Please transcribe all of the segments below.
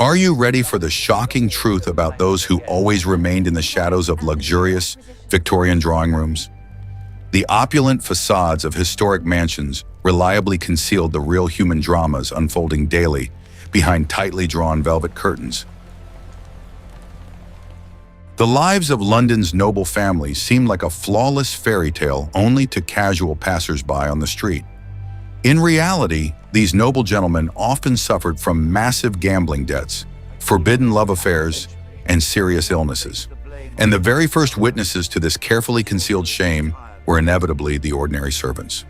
Are you ready for the shocking truth about those who always remained in the shadows of luxurious Victorian drawing rooms? The opulent facades of historic mansions reliably concealed the real human dramas unfolding daily behind tightly drawn velvet curtains. The lives of London's noble families seemed like a flawless fairy tale only to casual passers-by on the street. In reality, these noble gentlemen often suffered from massive gambling debts, forbidden love affairs, and serious illnesses. And the very first witnesses to this carefully concealed shame were inevitably the ordinary servants.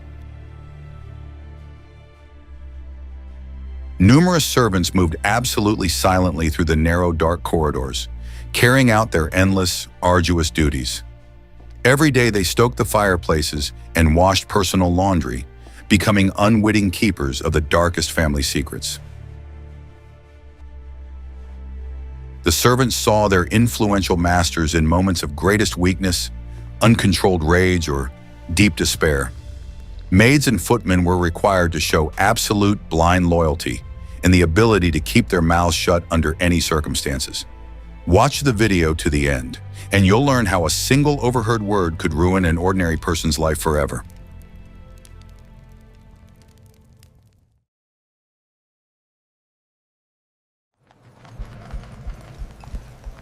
Numerous servants moved absolutely silently through the narrow, dark corridors, carrying out their endless, arduous duties. Every day they stoked the fireplaces and washed personal laundry, becoming unwitting keepers of the darkest family secrets. The servants saw their influential masters in moments of greatest weakness, uncontrolled rage, or deep despair. Maids and footmen were required to show absolute blind loyalty and the ability to keep their mouths shut under any circumstances. Watch the video to the end, and you'll learn how a single overheard word could ruin an ordinary person's life forever.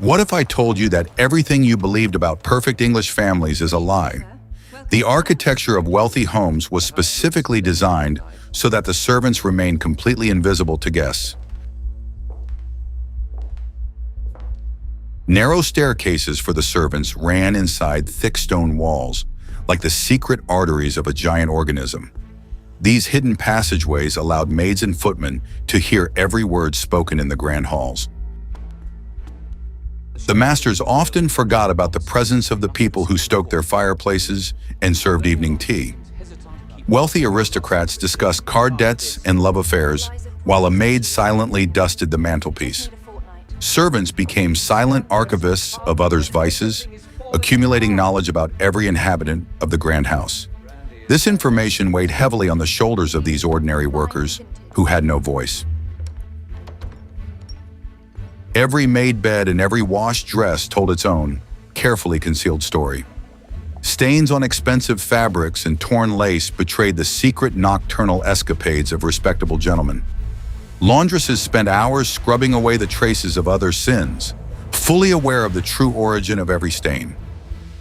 What if I told you that everything you believed about perfect English families is a lie? The architecture of wealthy homes was specifically designed so that the servants remained completely invisible to guests. Narrow staircases for the servants ran inside thick stone walls, like the secret arteries of a giant organism. These hidden passageways allowed maids and footmen to hear every word spoken in the grand halls. The masters often forgot about the presence of the people who stoked their fireplaces and served evening tea. Wealthy aristocrats discussed card debts and love affairs, while a maid silently dusted the mantelpiece. Servants became silent archivists of others' vices, accumulating knowledge about every inhabitant of the grand house. This information weighed heavily on the shoulders of these ordinary workers who had no voice. Every made bed and every washed dress told its own, carefully concealed story. Stains on expensive fabrics and torn lace betrayed the secret nocturnal escapades of respectable gentlemen. Laundresses spent hours scrubbing away the traces of others' sins, fully aware of the true origin of every stain.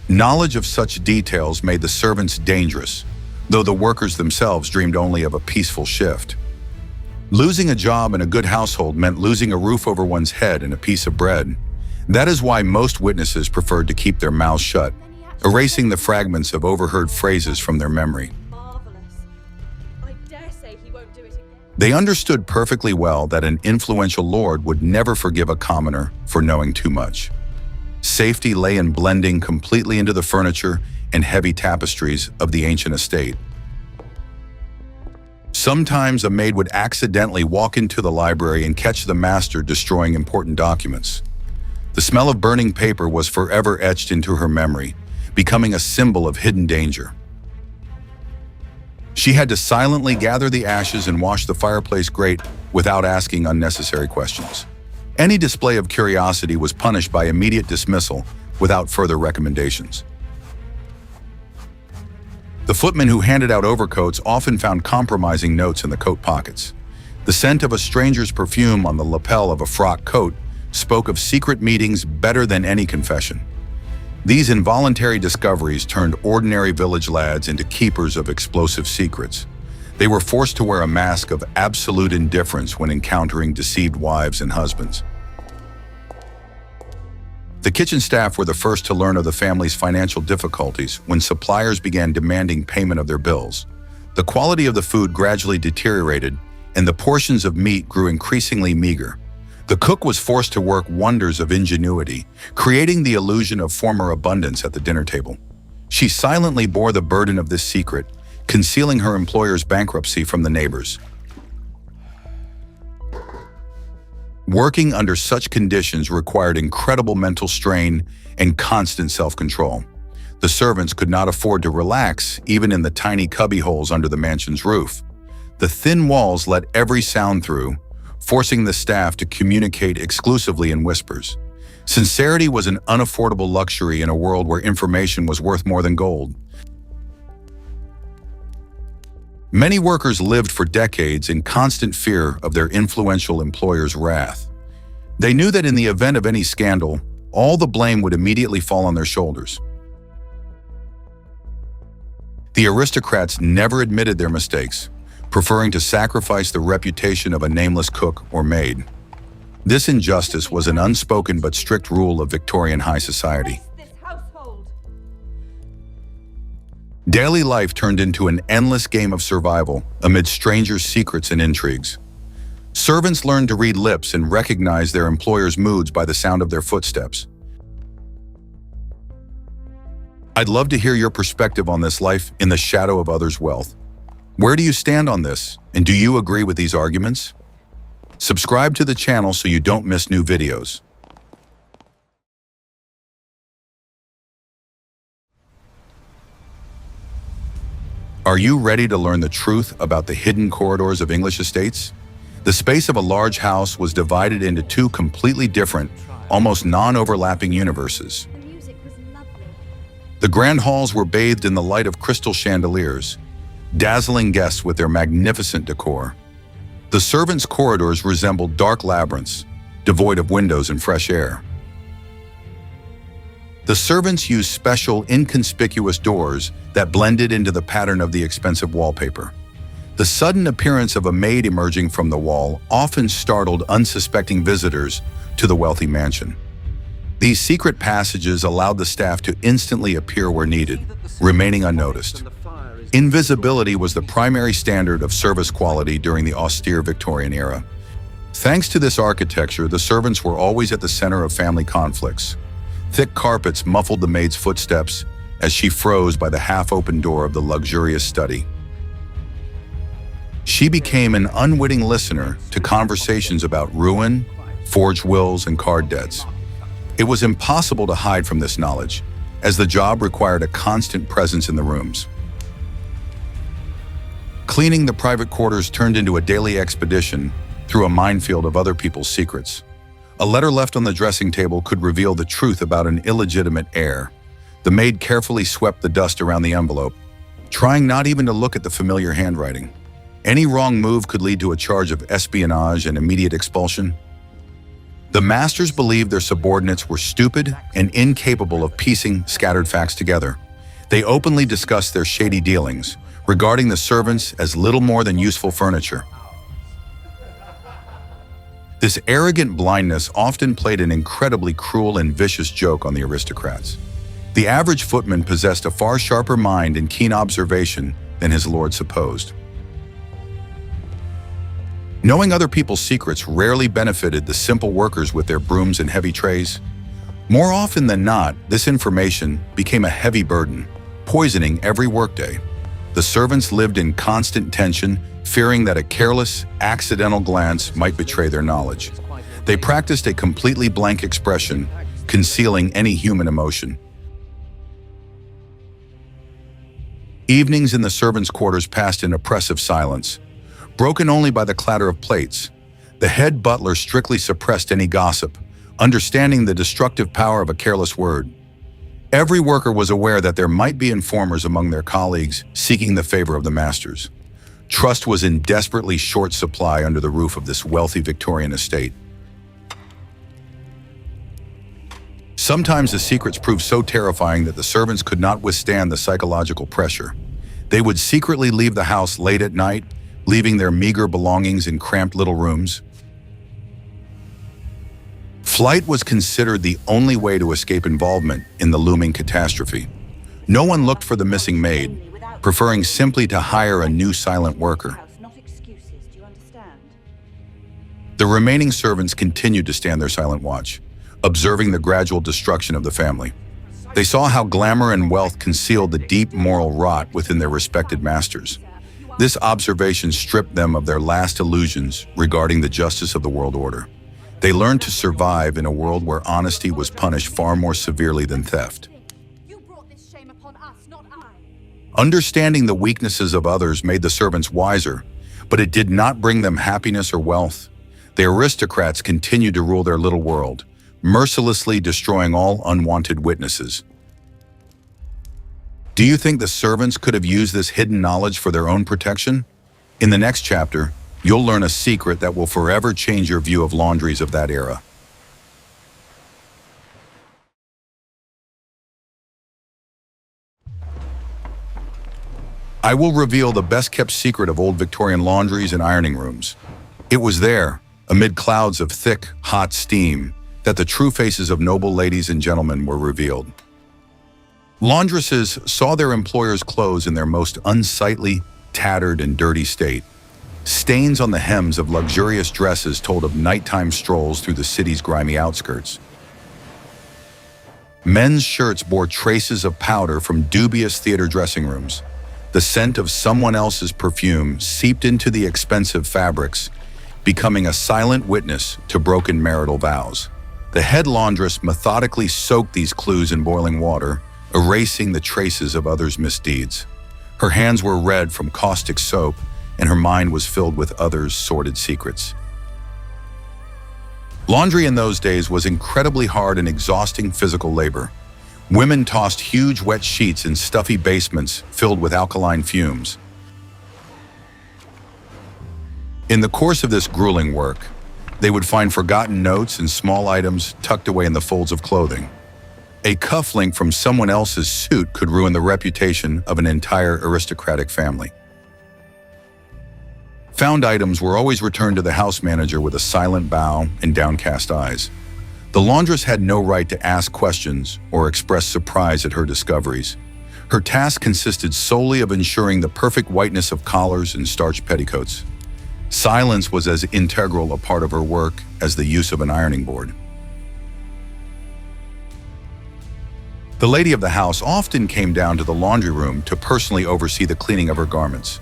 Knowledge of such details made the servants dangerous, though the workers themselves dreamed only of a peaceful shift. Losing a job in a good household meant losing a roof over one's head and a piece of bread. That is why most witnesses preferred to keep their mouths shut, erasing the fragments of overheard phrases from their memory. They understood perfectly well that an influential lord would never forgive a commoner for knowing too much. Safety lay in blending completely into the furniture and heavy tapestries of the ancient estate. Sometimes a maid would accidentally walk into the library and catch the master destroying important documents. The smell of burning paper was forever etched into her memory, becoming a symbol of hidden danger. She had to silently gather the ashes and wash the fireplace grate without asking unnecessary questions. Any display of curiosity was punished by immediate dismissal without further recommendations. The footmen who handed out overcoats often found compromising notes in the coat pockets. The scent of a stranger's perfume on the lapel of a frock coat spoke of secret meetings better than any confession. These involuntary discoveries turned ordinary village lads into keepers of explosive secrets. They were forced to wear a mask of absolute indifference when encountering deceived wives and husbands. The kitchen staff were the first to learn of the family's financial difficulties when suppliers began demanding payment of their bills. The quality of the food gradually deteriorated, and the portions of meat grew increasingly meager. The cook was forced to work wonders of ingenuity, creating the illusion of former abundance at the dinner table. She silently bore the burden of this secret, concealing her employer's bankruptcy from the neighbors. Working under such conditions required incredible mental strain and constant self-control. The servants could not afford to relax, even in the tiny cubbyholes under the mansion's roof. The thin walls let every sound through, forcing the staff to communicate exclusively in whispers. Sincerity was an unaffordable luxury in a world where information was worth more than gold. Many workers lived for decades in constant fear of their influential employer's wrath. They knew that in the event of any scandal, all the blame would immediately fall on their shoulders. The aristocrats never admitted their mistakes, preferring to sacrifice the reputation of a nameless cook or maid. This injustice was an unspoken but strict rule of Victorian high society. Daily life turned into an endless game of survival amid strangers' secrets and intrigues. Servants learned to read lips and recognize their employer's moods by the sound of their footsteps. I'd love to hear your perspective on this life in the shadow of others' wealth. Where do you stand on this, and do you agree with these arguments? Subscribe to the channel so you don't miss new videos. Are you ready to learn the truth about the hidden corridors of English estates? The space of a large house was divided into two completely different, almost non-overlapping universes. The grand halls were bathed in the light of crystal chandeliers, dazzling guests with their magnificent decor. The servants' corridors resembled dark labyrinths, devoid of windows and fresh air. The servants used special, inconspicuous doors that blended into the pattern of the expensive wallpaper. The sudden appearance of a maid emerging from the wall often startled unsuspecting visitors to the wealthy mansion. These secret passages allowed the staff to instantly appear where needed, remaining unnoticed. Invisibility was the primary standard of service quality during the austere Victorian era. Thanks to this architecture, the servants were always at the center of family conflicts. Thick carpets muffled the maid's footsteps as she froze by the half-open door of the luxurious study. She became an unwitting listener to conversations about ruin, forged wills, and card debts. It was impossible to hide from this knowledge, as the job required a constant presence in the rooms. Cleaning the private quarters turned into a daily expedition through a minefield of other people's secrets. A letter left on the dressing table could reveal the truth about an illegitimate heir. The maid carefully swept the dust around the envelope, trying not even to look at the familiar handwriting. Any wrong move could lead to a charge of espionage and immediate expulsion. The masters believed their subordinates were stupid and incapable of piecing scattered facts together. They openly discussed their shady dealings, regarding the servants as little more than useful furniture. This arrogant blindness often played an incredibly cruel and vicious joke on the aristocrats. The average footman possessed a far sharper mind and keen observation than his lord supposed. Knowing other people's secrets rarely benefited the simple workers with their brooms and heavy trays. More often than not, this information became a heavy burden, poisoning every workday. The servants lived in constant tension, fearing that a careless, accidental glance might betray their knowledge. They practiced a completely blank expression, concealing any human emotion. Evenings in the servants' quarters passed in oppressive silence, broken only by the clatter of plates. The head butler strictly suppressed any gossip, understanding the destructive power of a careless word. Every worker was aware that there might be informers among their colleagues seeking the favor of the masters. Trust was in desperately short supply under the roof of this wealthy Victorian estate. Sometimes the secrets proved so terrifying that the servants could not withstand the psychological pressure. They would secretly leave the house late at night, leaving their meager belongings in cramped little rooms. Flight was considered the only way to escape involvement in the looming catastrophe. No one looked for the missing maid, preferring simply to hire a new silent worker. The remaining servants continued to stand their silent watch, observing the gradual destruction of the family. They saw how glamour and wealth concealed the deep moral rot within their respected masters. This observation stripped them of their last illusions regarding the justice of the world order. They learned to survive in a world where honesty was punished far more severely than theft. You brought this shame upon us, not I. Understanding the weaknesses of others made the servants wiser, but it did not bring them happiness or wealth. The aristocrats continued to rule their little world, mercilessly destroying all unwanted witnesses. Do you think the servants could have used this hidden knowledge for their own protection? In the next chapter, you'll learn a secret that will forever change your view of laundries of that era. I will reveal the best-kept secret of old Victorian laundries and ironing rooms. It was there, amid clouds of thick, hot steam, that the true faces of noble ladies and gentlemen were revealed. Laundresses saw their employers' clothes in their most unsightly, tattered, and dirty state. Stains on the hems of luxurious dresses told of nighttime strolls through the city's grimy outskirts. Men's shirts bore traces of powder from dubious theater dressing rooms. The scent of someone else's perfume seeped into the expensive fabrics, becoming a silent witness to broken marital vows. The head laundress methodically soaked these clues in boiling water, erasing the traces of others' misdeeds. Her hands were red from caustic soap, and her mind was filled with others' sordid secrets. Laundry in those days was incredibly hard and exhausting physical labor. Women tossed huge wet sheets in stuffy basements filled with alkaline fumes. In the course of this grueling work, they would find forgotten notes and small items tucked away in the folds of clothing. A cufflink from someone else's suit could ruin the reputation of an entire aristocratic family. Found items were always returned to the house manager with a silent bow and downcast eyes. The laundress had no right to ask questions or express surprise at her discoveries. Her task consisted solely of ensuring the perfect whiteness of collars and starched petticoats. Silence was as integral a part of her work as the use of an ironing board. The lady of the house often came down to the laundry room to personally oversee the cleaning of her garments.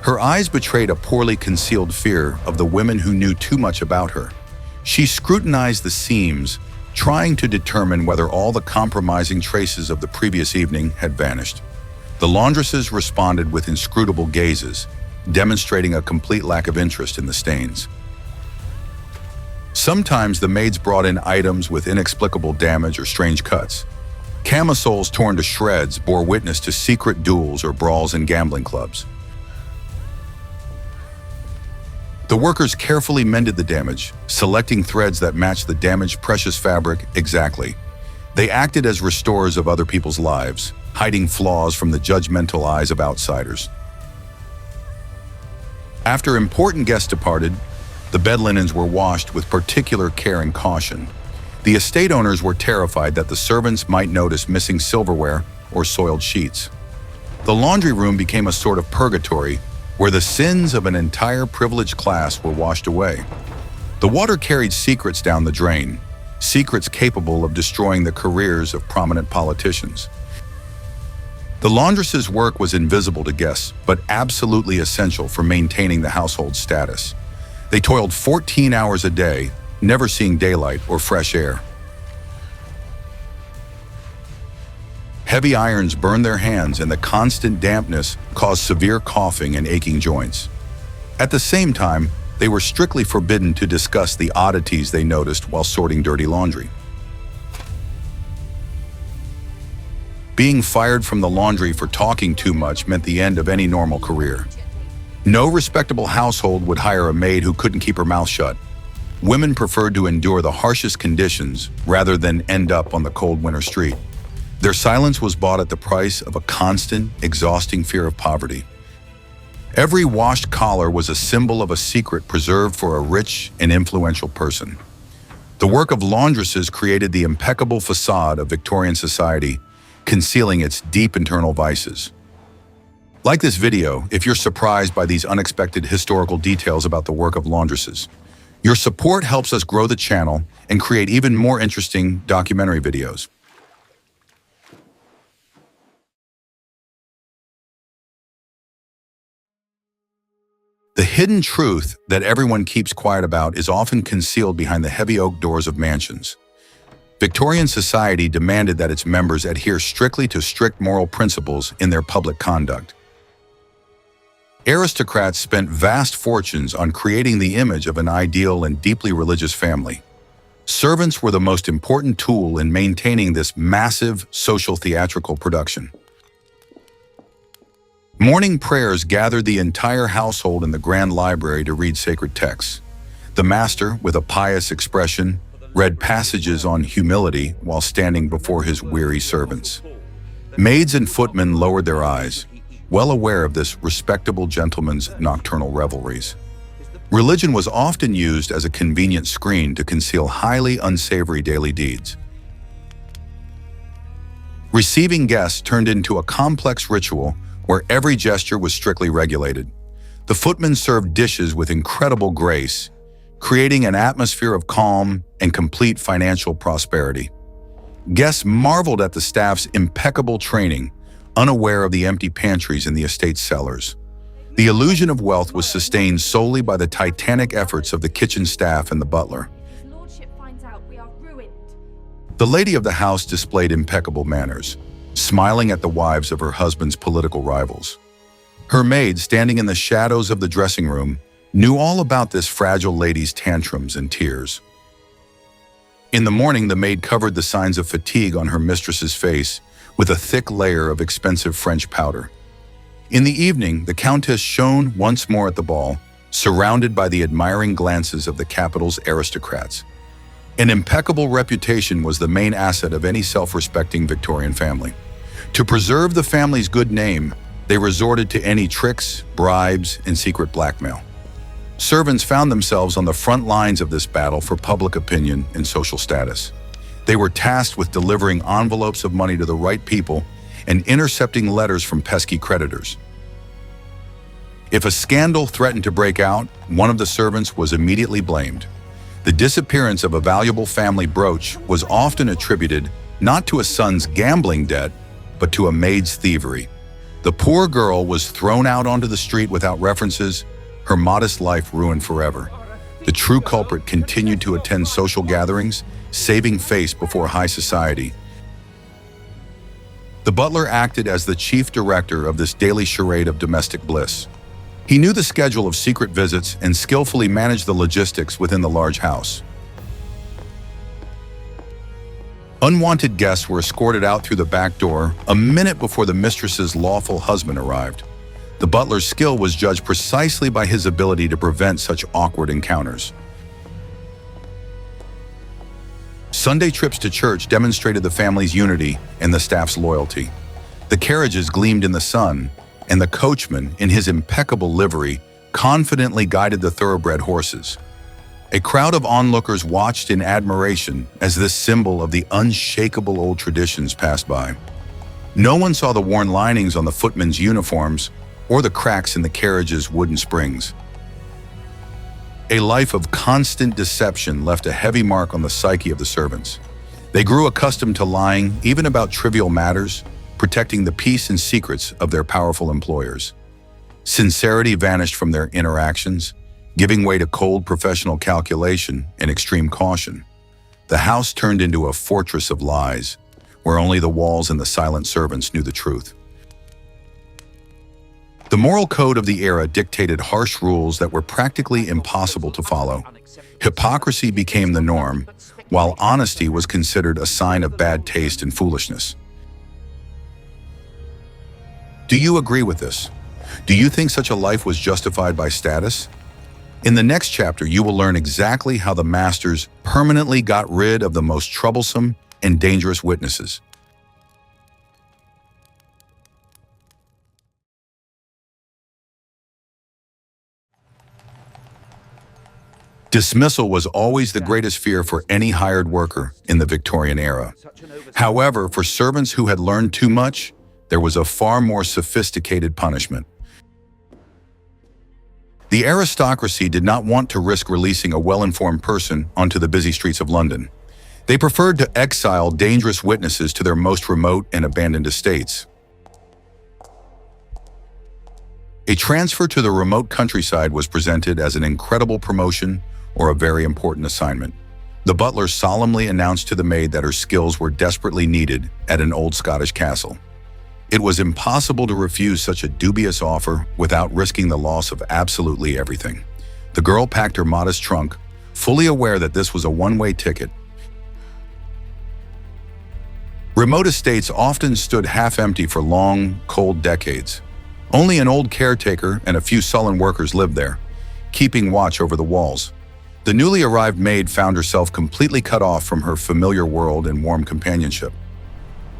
Her eyes betrayed a poorly concealed fear of the women who knew too much about her. She scrutinized the seams, trying to determine whether all the compromising traces of the previous evening had vanished. The laundresses responded with inscrutable gazes, demonstrating a complete lack of interest in the stains. Sometimes the maids brought in items with inexplicable damage or strange cuts. Camisoles torn to shreds bore witness to secret duels or brawls in gambling clubs. The workers carefully mended the damage, selecting threads that matched the damaged precious fabric exactly. They acted as restorers of other people's lives, hiding flaws from the judgmental eyes of outsiders. After important guests departed, the bed linens were washed with particular care and caution. The estate owners were terrified that the servants might notice missing silverware or soiled sheets. The laundry room became a sort of purgatory where the sins of an entire privileged class were washed away. The water carried secrets down the drain, secrets capable of destroying the careers of prominent politicians. The laundress's work was invisible to guests, but absolutely essential for maintaining the household's status. They toiled 14 hours a day, never seeing daylight or fresh air. Heavy irons burned their hands, and the constant dampness caused severe coughing and aching joints. At the same time, they were strictly forbidden to discuss the oddities they noticed while sorting dirty laundry. Being fired from the laundry for talking too much meant the end of any normal career. No respectable household would hire a maid who couldn't keep her mouth shut. Women preferred to endure the harshest conditions rather than end up on the cold winter street. Their silence was bought at the price of a constant, exhausting fear of poverty. Every washed collar was a symbol of a secret preserved for a rich and influential person. The work of laundresses created the impeccable facade of Victorian society, concealing its deep internal vices. Like this video if you're surprised by these unexpected historical details about the work of laundresses. Your support helps us grow the channel and create even more interesting documentary videos. The hidden truth that everyone keeps quiet about is often concealed behind the heavy oak doors of mansions. Victorian society demanded that its members adhere strictly to strict moral principles in their public conduct. Aristocrats spent vast fortunes on creating the image of an ideal and deeply religious family. Servants were the most important tool in maintaining this massive social theatrical production. Morning prayers gathered the entire household in the grand library to read sacred texts. The master, with a pious expression, read passages on humility while standing before his weary servants. Maids and footmen lowered their eyes, well aware of this respectable gentleman's nocturnal revelries. Religion was often used as a convenient screen to conceal highly unsavory daily deeds. Receiving guests turned into a complex ritual where every gesture was strictly regulated. The footmen served dishes with incredible grace, creating an atmosphere of calm and complete financial prosperity. Guests marveled at the staff's impeccable training, unaware of the empty pantries in the estate's cellars. The illusion of wealth was sustained solely by the titanic efforts of the kitchen staff and the butler. If Lordship finds out, we are ruined. The lady of the house displayed impeccable manners, smiling at the wives of her husband's political rivals. Her maid, standing in the shadows of the dressing room, knew all about this fragile lady's tantrums and tears. In the morning, the maid covered the signs of fatigue on her mistress's face with a thick layer of expensive French powder. In the evening, the countess shone once more at the ball, surrounded by the admiring glances of the capital's aristocrats. An impeccable reputation was the main asset of any self-respecting Victorian family. To preserve the family's good name, they resorted to any tricks, bribes, and secret blackmail. Servants found themselves on the front lines of this battle for public opinion and social status. They were tasked with delivering envelopes of money to the right people and intercepting letters from pesky creditors. If a scandal threatened to break out, one of the servants was immediately blamed. The disappearance of a valuable family brooch was often attributed not to a son's gambling debt, but to a maid's thievery. The poor girl was thrown out onto the street without references, her modest life ruined forever. The true culprit continued to attend social gatherings, saving face before high society. The butler acted as the chief director of this daily charade of domestic bliss. He knew the schedule of secret visits and skillfully managed the logistics within the large house. Unwanted guests were escorted out through the back door a minute before the mistress's lawful husband arrived. The butler's skill was judged precisely by his ability to prevent such awkward encounters. Sunday trips to church demonstrated the family's unity and the staff's loyalty. The carriages gleamed in the sun, and the coachman, in his impeccable livery, confidently guided the thoroughbred horses. A crowd of onlookers watched in admiration as this symbol of the unshakable old traditions passed by. No one saw the worn linings on the footmen's uniforms or the cracks in the carriage's wooden springs. A life of constant deception left a heavy mark on the psyche of the servants. They grew accustomed to lying, even about trivial matters, protecting the peace and secrets of their powerful employers. Sincerity vanished from their interactions, giving way to cold professional calculation and extreme caution. The house turned into a fortress of lies, where only the walls and the silent servants knew the truth. The moral code of the era dictated harsh rules that were practically impossible to follow. Hypocrisy became the norm, while honesty was considered a sign of bad taste and foolishness. Do you agree with this? Do you think such a life was justified by status? In the next chapter, you will learn exactly how the masters permanently got rid of the most troublesome and dangerous witnesses. Dismissal was always the greatest fear for any hired worker in the Victorian era. However, for servants who had learned too much, there was a far more sophisticated punishment. The aristocracy did not want to risk releasing a well-informed person onto the busy streets of London. They preferred to exile dangerous witnesses to their most remote and abandoned estates. A transfer to the remote countryside was presented as an incredible promotion or a very important assignment. The butler solemnly announced to the maid that her skills were desperately needed at an old Scottish castle. It was impossible to refuse such a dubious offer without risking the loss of absolutely everything. The girl packed her modest trunk, fully aware that this was a one-way ticket. Remote estates often stood half-empty for long, cold decades. Only an old caretaker and a few sullen workers lived there, keeping watch over the walls. The newly arrived maid found herself completely cut off from her familiar world and warm companionship.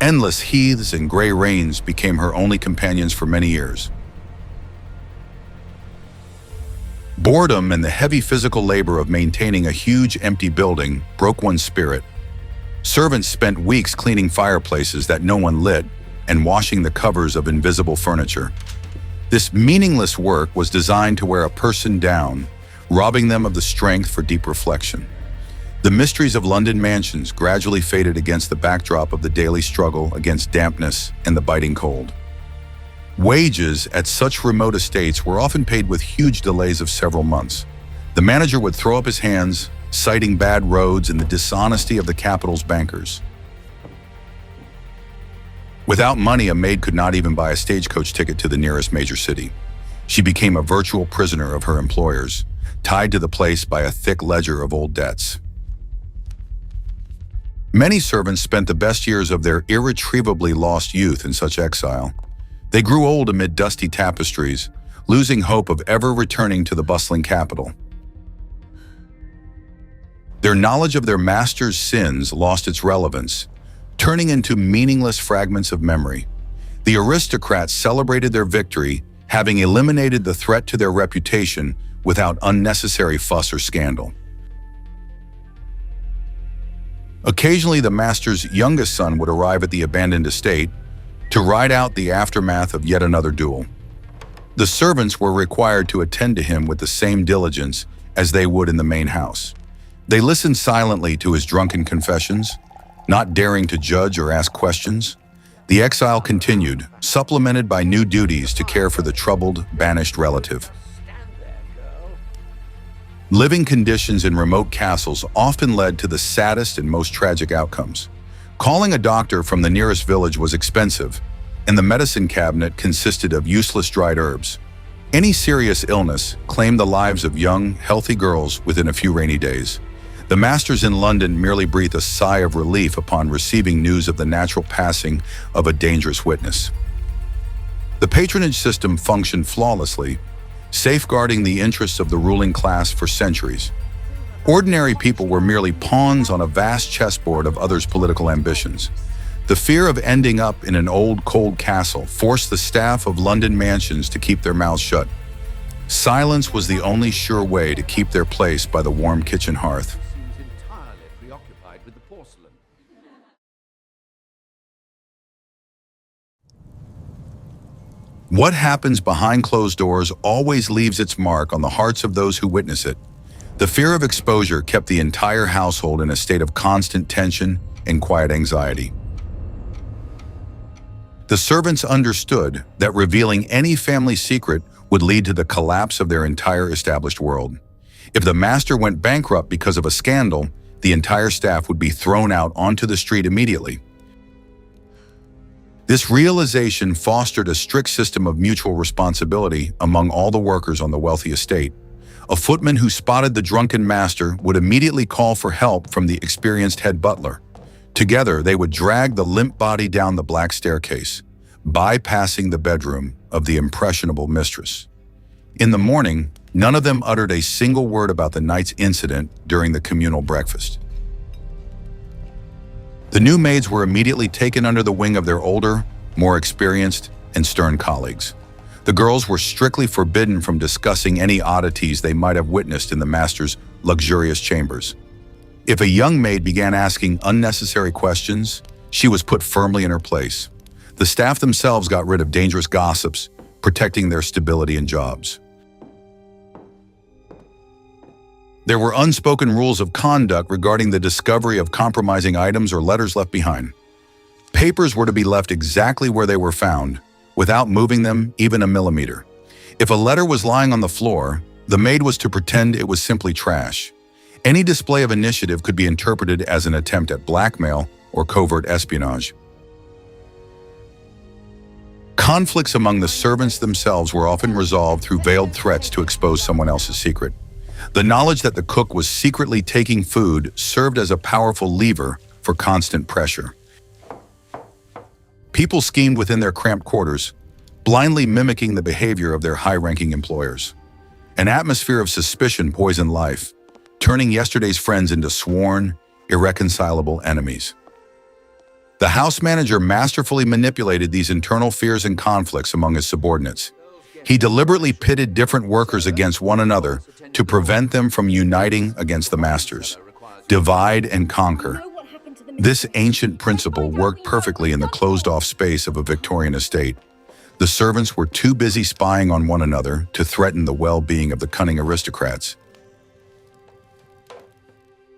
Endless heaths and gray rains became her only companions for many years. Boredom and the heavy physical labor of maintaining a huge empty building broke one's spirit. Servants spent weeks cleaning fireplaces that no one lit and washing the covers of invisible furniture. This meaningless work was designed to wear a person down, robbing them of the strength for deep reflection. The mysteries of London mansions gradually faded against the backdrop of the daily struggle against dampness and the biting cold. Wages at such remote estates were often paid with huge delays of several months. The manager would throw up his hands, citing bad roads and the dishonesty of the capital's bankers. Without money, a maid could not even buy a stagecoach ticket to the nearest major city. She became a virtual prisoner of her employers, tied to the place by a thick ledger of old debts. Many servants spent the best years of their irretrievably lost youth in such exile. They grew old amid dusty tapestries, losing hope of ever returning to the bustling capital. Their knowledge of their master's sins lost its relevance, turning into meaningless fragments of memory. The aristocrats celebrated their victory, having eliminated the threat to their reputation without unnecessary fuss or scandal. Occasionally, the master's youngest son would arrive at the abandoned estate to ride out the aftermath of yet another duel. The servants were required to attend to him with the same diligence as they would in the main house. They listened silently to his drunken confessions, not daring to judge or ask questions. The exile continued, supplemented by new duties to care for the troubled, banished relative. Living conditions in remote castles often led to the saddest and most tragic outcomes. Calling a doctor from the nearest village was expensive, and the medicine cabinet consisted of useless dried herbs. Any serious illness claimed the lives of young, healthy girls within a few rainy days. The masters in London merely breathed a sigh of relief upon receiving news of the natural passing of a dangerous witness. The patronage system functioned flawlessly, safeguarding the interests of the ruling class for centuries. Ordinary people were merely pawns on a vast chessboard of others' political ambitions. The fear of ending up in an old, cold castle forced the staff of London mansions to keep their mouths shut. Silence was the only sure way to keep their place by the warm kitchen hearth. Seems entirely preoccupied with the porcelain. What happens behind closed doors always leaves its mark on the hearts of those who witness it. The fear of exposure kept the entire household in a state of constant tension and quiet anxiety. The servants understood that revealing any family secret would lead to the collapse of their entire established world. If the master went bankrupt because of a scandal, the entire staff would be thrown out onto the street immediately. This realization fostered a strict system of mutual responsibility among all the workers on the wealthy estate. A footman who spotted the drunken master would immediately call for help from the experienced head butler. Together, they would drag the limp body down the black staircase, bypassing the bedroom of the impressionable mistress. In the morning, none of them uttered a single word about the night's incident during the communal breakfast. The new maids were immediately taken under the wing of their older, more experienced, and stern colleagues. The girls were strictly forbidden from discussing any oddities they might have witnessed in the master's luxurious chambers. If a young maid began asking unnecessary questions, she was put firmly in her place. The staff themselves got rid of dangerous gossips, protecting their stability and jobs. There were unspoken rules of conduct regarding the discovery of compromising items or letters left behind. Papers were to be left exactly where they were found, without moving them even a millimeter. If a letter was lying on the floor, the maid was to pretend it was simply trash. Any display of initiative could be interpreted as an attempt at blackmail or covert espionage. Conflicts among the servants themselves were often resolved through veiled threats to expose someone else's secret. The knowledge that the cook was secretly taking food served as a powerful lever for constant pressure. People schemed within their cramped quarters, blindly mimicking the behavior of their high-ranking employers. An atmosphere of suspicion poisoned life, turning yesterday's friends into sworn, irreconcilable enemies. The house manager masterfully manipulated these internal fears and conflicts among his subordinates. He deliberately pitted different workers against one another to prevent them from uniting against the masters. Divide and conquer. This ancient principle worked perfectly in the closed-off space of a Victorian estate. The servants were too busy spying on one another to threaten the well-being of the cunning aristocrats.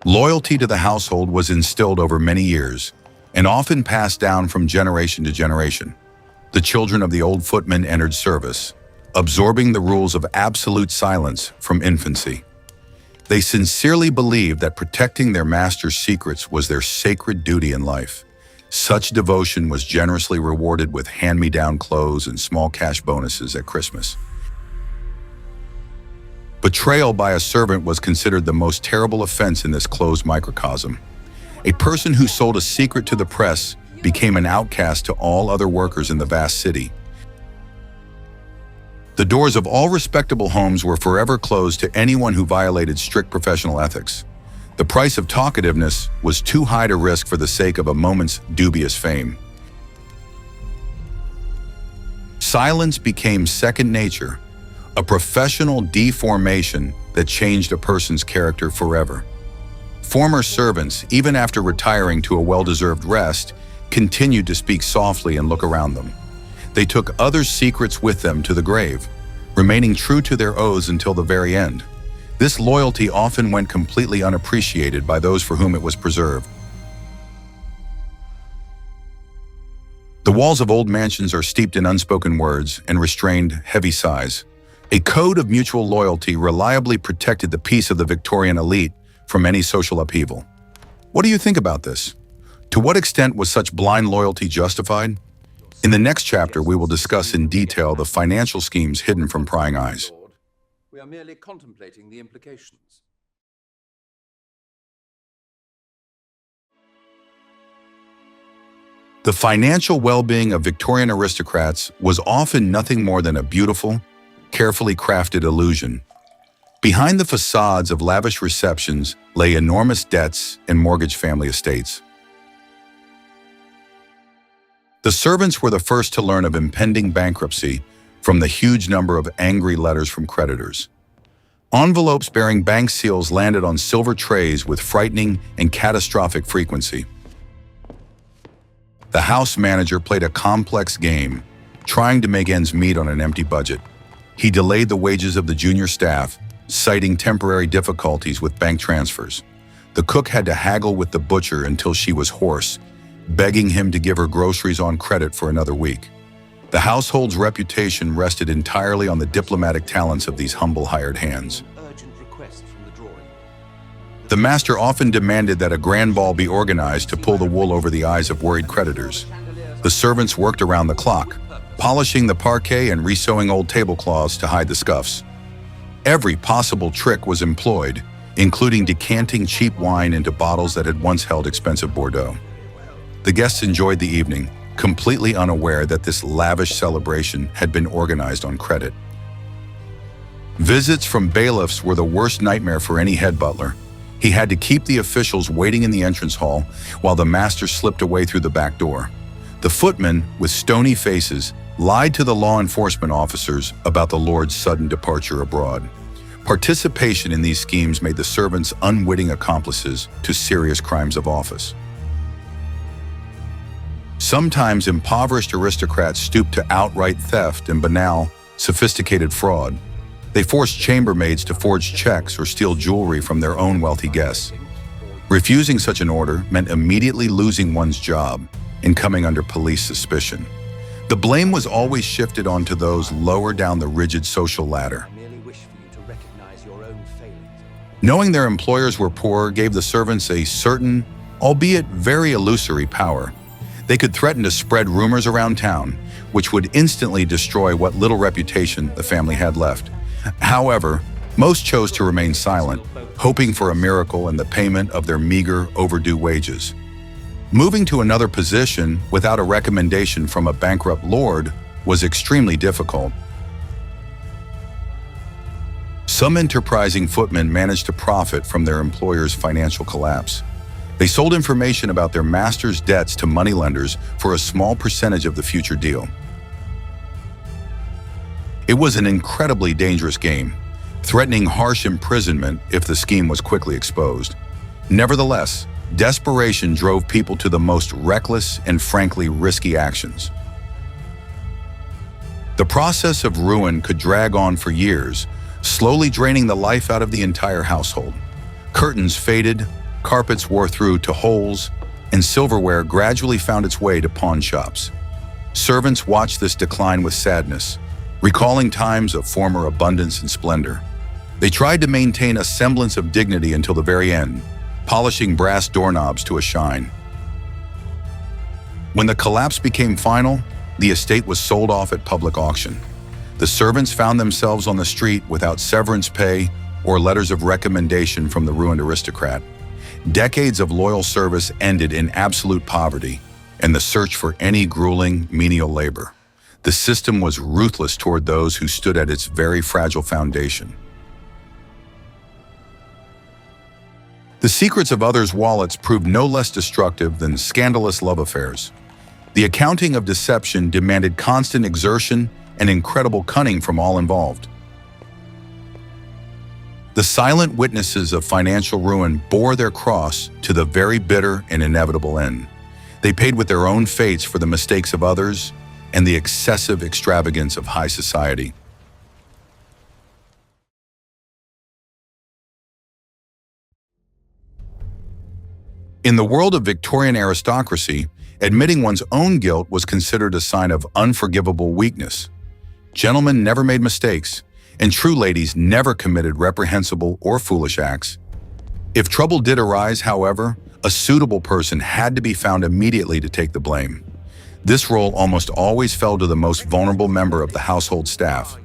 Loyalty to the household was instilled over many years, and often passed down from generation to generation. The children of the old footmen entered service, absorbing the rules of absolute silence from infancy. They sincerely believed that protecting their master's secrets was their sacred duty in life. Such devotion was generously rewarded with hand-me-down clothes and small cash bonuses at Christmas. Betrayal by a servant was considered the most terrible offense in this closed microcosm. A person who sold a secret to the press became an outcast to all other workers in the vast city. The doors of all respectable homes were forever closed to anyone who violated strict professional ethics. The price of talkativeness was too high to risk for the sake of a moment's dubious fame. Silence became second nature, a professional deformation that changed a person's character forever. Former servants, even after retiring to a well-deserved rest, continued to speak softly and look around them. They took others' secrets with them to the grave, remaining true to their oaths until the very end. This loyalty often went completely unappreciated by those for whom it was preserved. The walls of old mansions are steeped in unspoken words and restrained, heavy sighs. A code of mutual loyalty reliably protected the peace of the Victorian elite from any social upheaval. What do you think about this? To what extent was such blind loyalty justified? In the next chapter, we will discuss in detail the financial schemes hidden from prying eyes. We are merely contemplating the implications. The financial well-being of Victorian aristocrats was often nothing more than a beautiful, carefully crafted illusion. Behind the facades of lavish receptions lay enormous debts and mortgaged family estates. The servants were the first to learn of impending bankruptcy from the huge number of angry letters from creditors. Envelopes bearing bank seals landed on silver trays with frightening and catastrophic frequency. The house manager played a complex game, trying to make ends meet on an empty budget. He delayed the wages of the junior staff, citing temporary difficulties with bank transfers. The cook had to haggle with the butcher until she was hoarse, begging him to give her groceries on credit for another week. The household's reputation rested entirely on the diplomatic talents of these humble hired hands. Urgent request from the drawing. The master often demanded that a grand ball be organized to pull the wool over the eyes of worried creditors. The servants worked around the clock, polishing the parquet and resewing old tablecloths to hide the scuffs. Every possible trick was employed, including decanting cheap wine into bottles that had once held expensive Bordeaux. The guests enjoyed the evening, completely unaware that this lavish celebration had been organized on credit. Visits from bailiffs were the worst nightmare for any head butler. He had to keep the officials waiting in the entrance hall while the master slipped away through the back door. The footmen, with stony faces, lied to the law enforcement officers about the lord's sudden departure abroad. Participation in these schemes made the servants unwitting accomplices to serious crimes of office. Sometimes impoverished aristocrats stooped to outright theft and banal, sophisticated fraud. They forced chambermaids to forge checks or steal jewelry from their own wealthy guests. Refusing such an order meant immediately losing one's job and coming under police suspicion. The blame was always shifted onto those lower down the rigid social ladder. I merely wish for you to recognize your own failings. Knowing their employers were poor gave the servants a certain, albeit very illusory, power. They could threaten to spread rumors around town, which would instantly destroy what little reputation the family had left. However, most chose to remain silent, hoping for a miracle in the payment of their meager, overdue wages. Moving to another position without a recommendation from a bankrupt lord was extremely difficult. Some enterprising footmen managed to profit from their employer's financial collapse. They sold information about their master's debts to moneylenders for a small percentage of the future deal. It was an incredibly dangerous game, threatening harsh imprisonment if the scheme was quickly exposed. Nevertheless, desperation drove people to the most reckless and frankly risky actions. The process of ruin could drag on for years, slowly draining the life out of the entire household. Curtains faded, carpets wore through to holes, and silverware gradually found its way to pawn shops. Servants watched this decline with sadness, recalling times of former abundance and splendor. They tried to maintain a semblance of dignity until the very end, polishing brass doorknobs to a shine. When the collapse became final, the estate was sold off at public auction. The servants found themselves on the street without severance pay or letters of recommendation from the ruined aristocrat. Decades of loyal service ended in absolute poverty and the search for any grueling, menial labor. The system was ruthless toward those who stood at its very fragile foundation. The secrets of others' wallets proved no less destructive than scandalous love affairs. The accounting of deception demanded constant exertion and incredible cunning from all involved. The silent witnesses of financial ruin bore their cross to the very bitter and inevitable end. They paid with their own fates for the mistakes of others and the excessive extravagance of high society. In the world of Victorian aristocracy, admitting one's own guilt was considered a sign of unforgivable weakness. Gentlemen never made mistakes, and true ladies never committed reprehensible or foolish acts. If trouble did arise, however, a suitable person had to be found immediately to take the blame. This role almost always fell to the most vulnerable member of the household staff.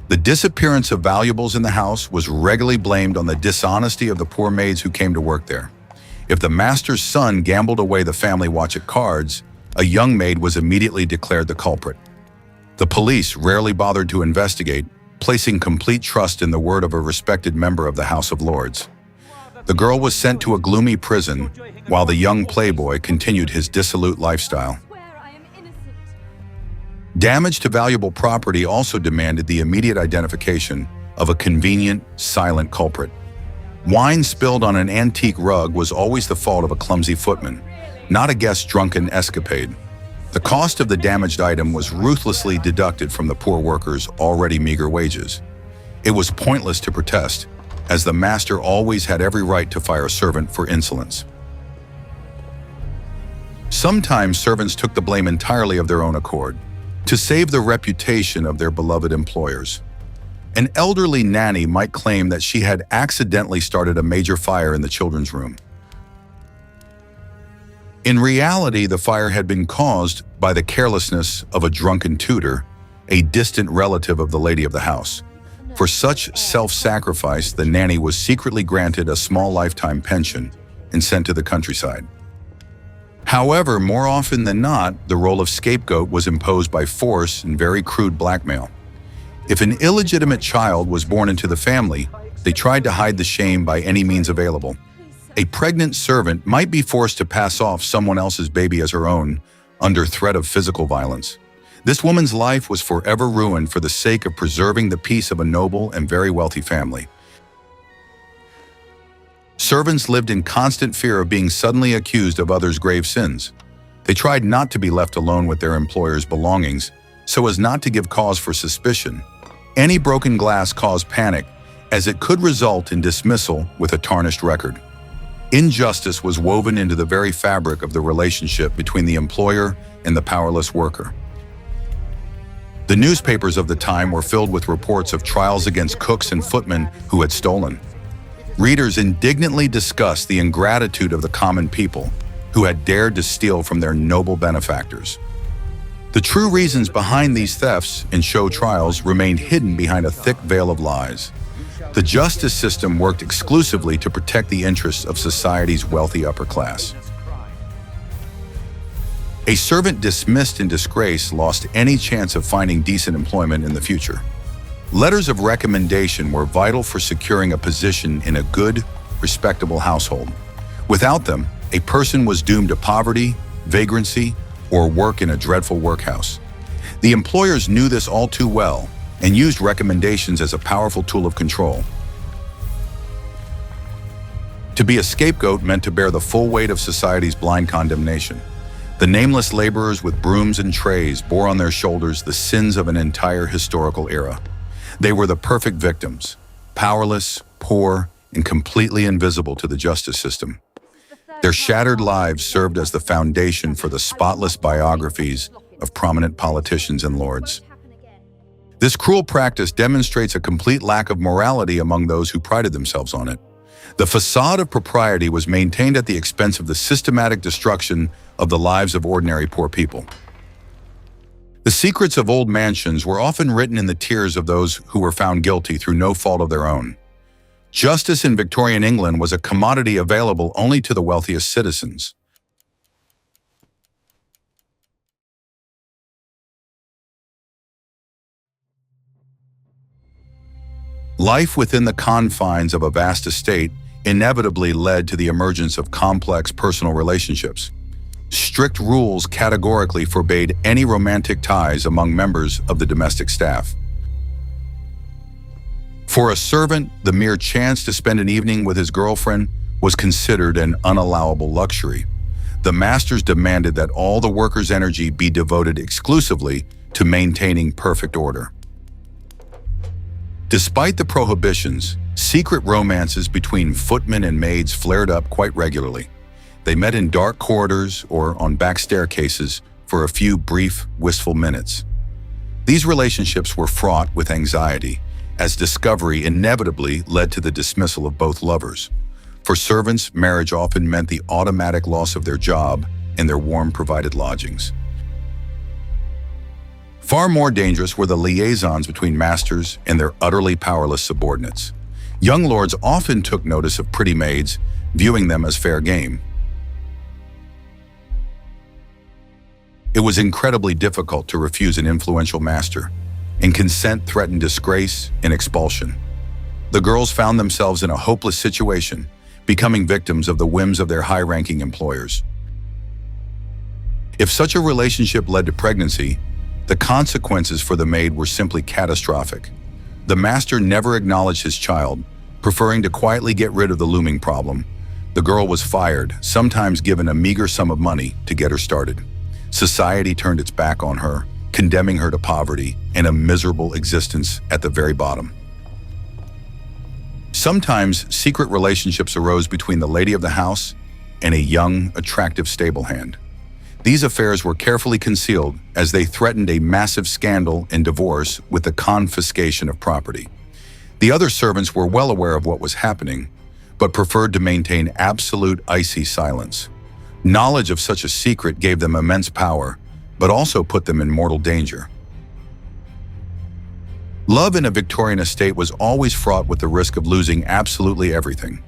The disappearance of valuables in the house was regularly blamed on the dishonesty of the poor maids who came to work there. If the master's son gambled away the family watch at cards, a young maid was immediately declared the culprit. The police rarely bothered to investigate, placing complete trust in the word of a respected member of the House of Lords. The girl was sent to a gloomy prison, while the young playboy continued his dissolute lifestyle. Damage to valuable property also demanded the immediate identification of a convenient, silent culprit. Wine spilled on an antique rug was always the fault of a clumsy footman, not a guest's drunken escapade. The cost of the damaged item was ruthlessly deducted from the poor workers' already meager wages. It was pointless to protest, as the master always had every right to fire a servant for insolence. Sometimes servants took the blame entirely of their own accord, to save the reputation of their beloved employers. An elderly nanny might claim that she had accidentally started a major fire in the children's room. In reality, the fire had been caused by the carelessness of a drunken tutor, a distant relative of the lady of the house. For such self-sacrifice, the nanny was secretly granted a small lifetime pension and sent to the countryside. However, more often than not, the role of scapegoat was imposed by force and very crude blackmail. If an illegitimate child was born into the family, they tried to hide the shame by any means available. A pregnant servant might be forced to pass off someone else's baby as her own, under threat of physical violence. This woman's life was forever ruined for the sake of preserving the peace of a noble and very wealthy family. Servants lived in constant fear of being suddenly accused of others' grave sins. They tried not to be left alone with their employer's belongings, so as not to give cause for suspicion. Any broken glass caused panic, as it could result in dismissal with a tarnished record. Injustice was woven into the very fabric of the relationship between the employer and the powerless worker. The newspapers of the time were filled with reports of trials against cooks and footmen who had stolen. readers indignantly discussed the ingratitude of the common people who had dared to steal from their noble benefactors. The true reasons behind these thefts and show trials remained hidden behind a thick veil of lies. The justice system worked exclusively to protect the interests of society's wealthy upper class. A servant dismissed in disgrace lost any chance of finding decent employment in the future. Letters of recommendation were vital for securing a position in a good, respectable household. Without them, a person was doomed to poverty, vagrancy, or work in a dreadful workhouse. The employers knew this all too well and used recommendations as a powerful tool of control. To be a scapegoat meant to bear the full weight of society's blind condemnation. The nameless laborers with brooms and trays bore on their shoulders the sins of an entire historical era. They were the perfect victims, powerless, poor, and completely invisible to the justice system. Their shattered lives served as the foundation for the spotless biographies of prominent politicians and lords. This cruel practice demonstrates a complete lack of morality among those who prided themselves on it. The facade of propriety was maintained at the expense of the systematic destruction of the lives of ordinary poor people. The secrets of old mansions were often written in the tears of those who were found guilty through no fault of their own. Justice in Victorian England was a commodity available only to the wealthiest citizens. Life within the confines of a vast estate inevitably led to the emergence of complex personal relationships. Strict rules categorically forbade any romantic ties among members of the domestic staff. For a servant, the mere chance to spend an evening with his girlfriend was considered an unallowable luxury. The masters demanded that all the workers' energy be devoted exclusively to maintaining perfect order. Despite the prohibitions, secret romances between footmen and maids flared up quite regularly. They met in dark corridors or on back staircases for a few brief, wistful minutes. These relationships were fraught with anxiety, as discovery inevitably led to the dismissal of both lovers. For servants, marriage often meant the automatic loss of their job and their warm provided lodgings. Far more dangerous were the liaisons between masters and their utterly powerless subordinates. Young lords often took notice of pretty maids, viewing them as fair game. It was incredibly difficult to refuse an influential master, and consent threatened disgrace and expulsion. The girls found themselves in a hopeless situation, becoming victims of the whims of their high-ranking employers. If such a relationship led to pregnancy, the consequences for the maid were simply catastrophic. The master never acknowledged his child, preferring to quietly get rid of the looming problem. The girl was fired, sometimes given a meager sum of money to get her started. Society turned its back on her, condemning her to poverty and a miserable existence at the very bottom. Sometimes secret relationships arose between the lady of the house and a young, attractive stable hand. These affairs were carefully concealed as they threatened a massive scandal and divorce with the confiscation of property. The other servants were well aware of what was happening, but preferred to maintain absolute icy silence. Knowledge of such a secret gave them immense power, but also put them in mortal danger. Love in a Victorian estate was always fraught with the risk of losing absolutely everything.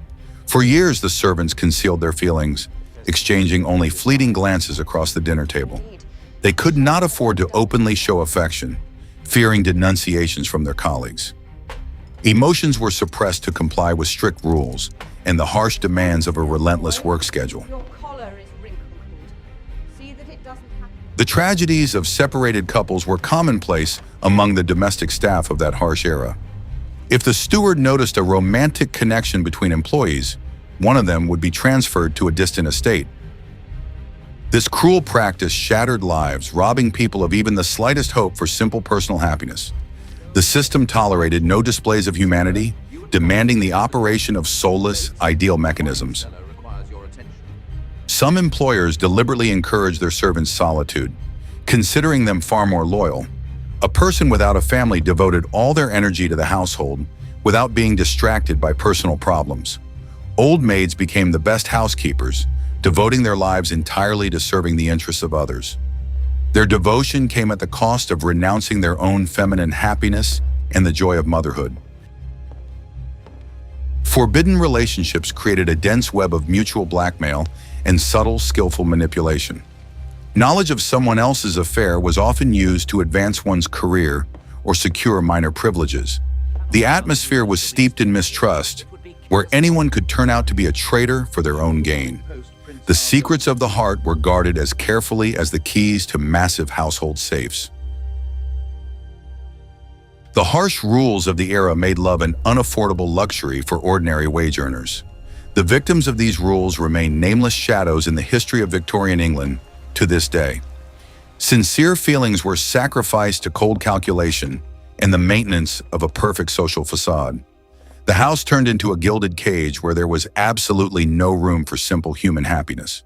For years, the servants concealed their feelings, exchanging only fleeting glances across the dinner table. They could not afford to openly show affection, fearing denunciations from their colleagues. Emotions were suppressed to comply with strict rules and the harsh demands of a relentless work schedule. Your collar is wrinkled. See that it doesn't happen. The tragedies of separated couples were commonplace among the domestic staff of that harsh era. If the steward noticed a romantic connection between employees, one of them would be transferred to a distant estate. This cruel practice shattered lives, robbing people of even the slightest hope for simple personal happiness. The system tolerated no displays of humanity, demanding the operation of soulless, ideal mechanisms. Some employers deliberately encouraged their servants' solitude, considering them far more loyal. A person without a family devoted all their energy to the household without being distracted by personal problems. Old maids became the best housekeepers, devoting their lives entirely to serving the interests of others. Their devotion came at the cost of renouncing their own feminine happiness and the joy of motherhood. Forbidden relationships created a dense web of mutual blackmail and subtle, skillful manipulation. Knowledge of someone else's affair was often used to advance one's career or secure minor privileges. The atmosphere was steeped in mistrust, where anyone could turn out to be a traitor for their own gain. The secrets of the heart were guarded as carefully as the keys to massive household safes. The harsh rules of the era made love an unaffordable luxury for ordinary wage earners. The victims of these rules remain nameless shadows in the history of Victorian England to this day. Sincere feelings were sacrificed to cold calculation and the maintenance of a perfect social facade. The house turned into a gilded cage where there was absolutely no room for simple human happiness.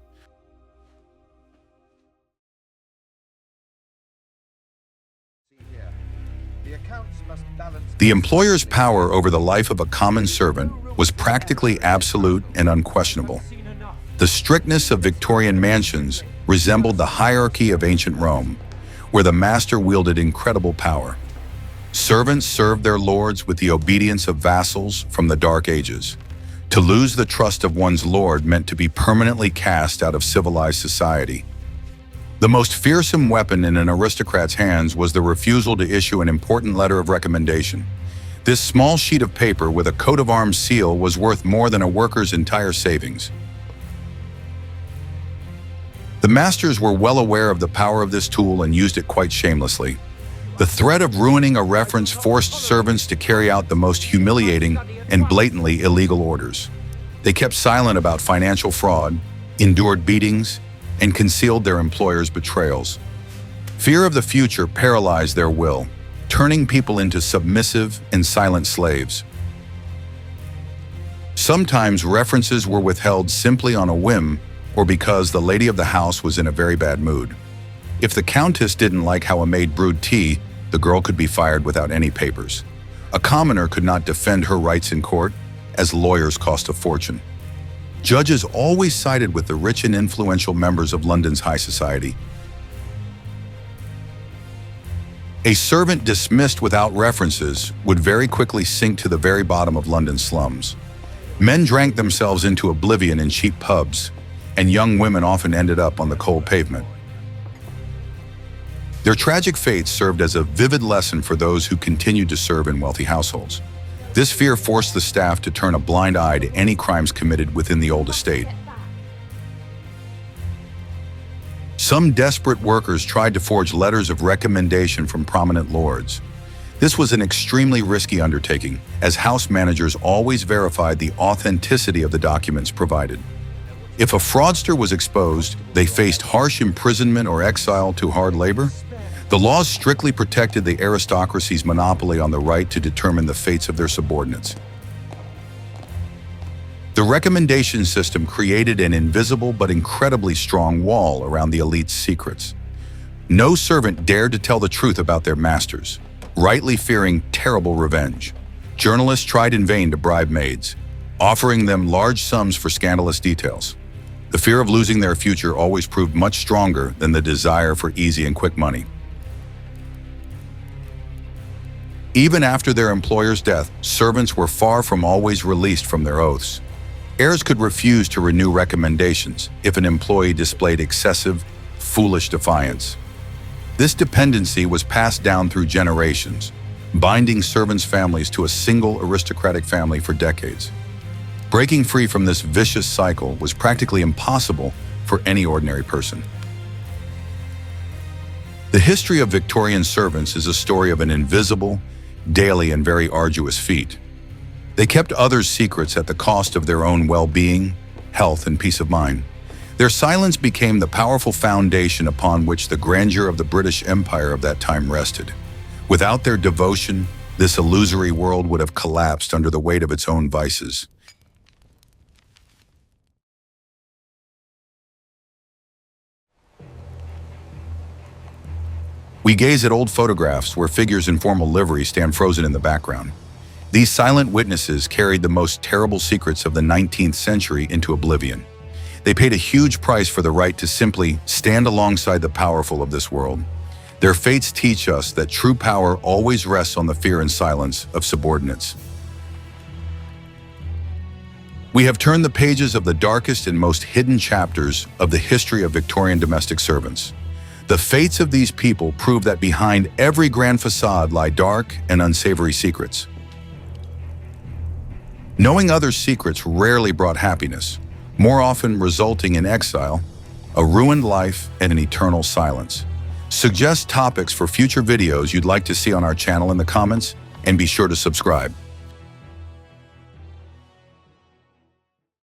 The employer's power over the life of a common servant was practically absolute and unquestionable. The strictness of Victorian mansions resembled the hierarchy of ancient Rome, where the master wielded incredible power. Servants served their lords with the obedience of vassals from the Dark Ages. To lose the trust of one's lord meant to be permanently cast out of civilized society. The most fearsome weapon in an aristocrat's hands was the refusal to issue an important letter of recommendation. This small sheet of paper with a coat of arms seal was worth more than a worker's entire savings. The masters were well aware of the power of this tool and used it quite shamelessly. The threat of ruining a reference forced servants to carry out the most humiliating and blatantly illegal orders. They kept silent about financial fraud, endured beatings, and concealed their employers' betrayals. Fear of the future paralyzed their will, turning people into submissive and silent slaves. Sometimes references were withheld simply on a whim or because the lady of the house was in a very bad mood. If the countess didn't like how a maid brewed tea, the girl could be fired without any papers. A commoner could not defend her rights in court, as lawyers cost a fortune. Judges always sided with the rich and influential members of London's high society. A servant dismissed without references would very quickly sink to the very bottom of London's slums. Men drank themselves into oblivion in cheap pubs, and young women often ended up on the cold pavement. Their tragic fates served as a vivid lesson for those who continued to serve in wealthy households. This fear forced the staff to turn a blind eye to any crimes committed within the old estate. Some desperate workers tried to forge letters of recommendation from prominent lords. This was an extremely risky undertaking, as house managers always verified the authenticity of the documents provided. If a fraudster was exposed, they faced harsh imprisonment or exile to hard labor. The laws strictly protected the aristocracy's monopoly on the right to determine the fates of their subordinates. The recommendation system created an invisible but incredibly strong wall around the elite's secrets. No servant dared to tell the truth about their masters, rightly fearing terrible revenge. Journalists tried in vain to bribe maids, offering them large sums for scandalous details. The fear of losing their future always proved much stronger than the desire for easy and quick money. Even after their employer's death, servants were far from always released from their oaths. Heirs could refuse to renew recommendations if an employee displayed excessive, foolish defiance. This dependency was passed down through generations, binding servants' families to a single aristocratic family for decades. Breaking free from this vicious cycle was practically impossible for any ordinary person. The history of Victorian servants is a story of an invisible, daily and very arduous feat. They kept others' secrets at the cost of their own well-being, health, and peace of mind. Their silence became the powerful foundation upon which the grandeur of the British Empire of that time rested. Without their devotion, this illusory world would have collapsed under the weight of its own vices. We gaze at old photographs where figures in formal livery stand frozen in the background. These silent witnesses carried the most terrible secrets of the 19th century into oblivion. They paid a huge price for the right to simply stand alongside the powerful of this world. Their fates teach us that true power always rests on the fear and silence of subordinates. We have turned the pages of the darkest and most hidden chapters of the history of Victorian domestic servants. The fates of these people prove that behind every grand facade lie dark and unsavory secrets. Knowing others' secrets rarely brought happiness, more often resulting in exile, a ruined life, and an eternal silence. Suggest topics for future videos you'd like to see on our channel in the comments, and be sure to subscribe.